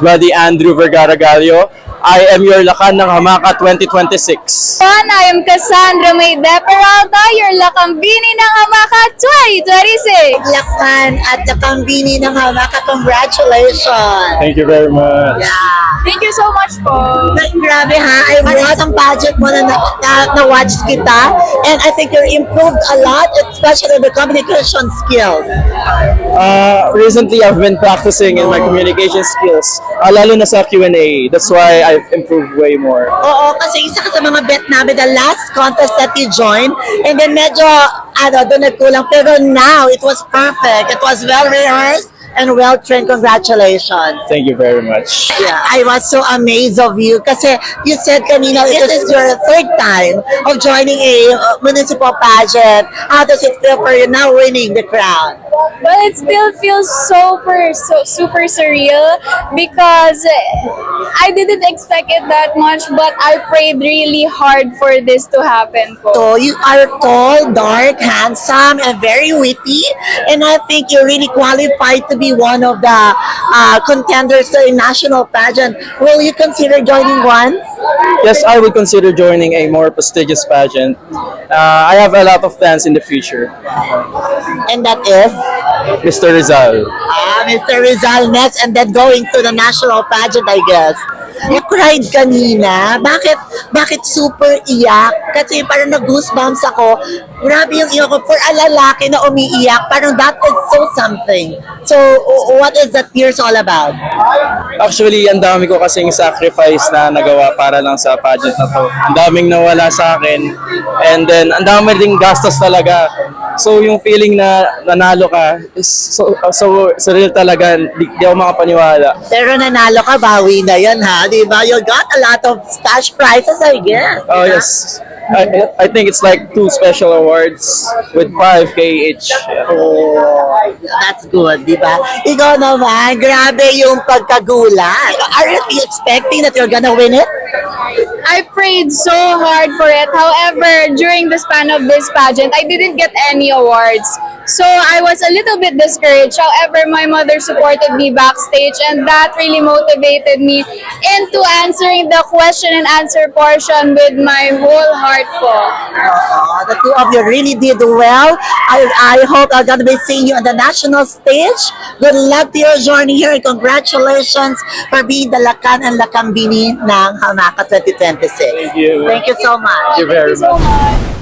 Buddy Andrew Vergara Gallo. I am your Lakan ng Hamaka 2026. I am Cassandra May De Peralta, your Lakambini ng Hamaka 2026. Lakan at Lakambini ng Hamaka, congratulations! Thank you very much. Yeah. Thank you so much po. Grabe ha, I watched ang pageant mo na-watch kita, and I think you're improved a lot, especially the communication skills. Recently, I've been practicing in my communication skills, lalo na sa Q&A. That's why I've improved way more. Oo, kasi isa ka sa mga bet namin, the last contest that you joined, and then medyo, doon nagkulang, pero now, it was perfect. It was well rehearsed and well trained. Congratulations. Thank you very much. Yeah, I was so amazed of you kasi you said kanina this is your third time of joining a municipal pageant. How does it feel for you now winning the crown? Well, it still feels super surreal because I didn't expect it that much, but I prayed really hard for this to happen po. So you are tall, dark, handsome, and very witty, and I think you're really qualified to be one of the contenders to a national pageant. Will you consider joining one? Yes, I would consider joining a more prestigious pageant. I have a lot of plans in the future. And that is? Mr. Rizal. Mr. Rizal next, and then going to the national pageant, I guess. You cried kanina. Bakit super iyak? Kasi parang nag-goosebumps ako. Grabe yung iyak ko. For a lalaki na umiiyak, parang that is so something. So, what is the tears all about? Actually, ang dami ko kasing sacrifice na nagawa para lang sa pageant na to. Ang daming nawala sa akin. And then, ang dami ring gastos talaga. So, yung feeling na nanalo ka is so surreal talaga. Di ako makapaniwala. Pero nanalo ka, bawi na yan ha, di ba? You got a lot of cash prizes, I guess. Oh, yes. I think it's like 2 special awards with 5K each. Oh, that's good, di ba? Ikaw naman, grabe yung pagkagulat. Are you expecting that you're gonna win it? I prayed so hard for it. However, during the span of this pageant, I didn't get any awards. So I was a little bit discouraged. However, my mother supported me backstage, and that really motivated me into answering the question and answer portion with my whole heart po. The two of you really did well. I hope I'm gonna be seeing you on the national stage. Good luck to your journey here, and congratulations for being the Lakan and Lakambini ng Hamaka 2026. Thank you. Thank you so much. Thank you very Thank you so much. much.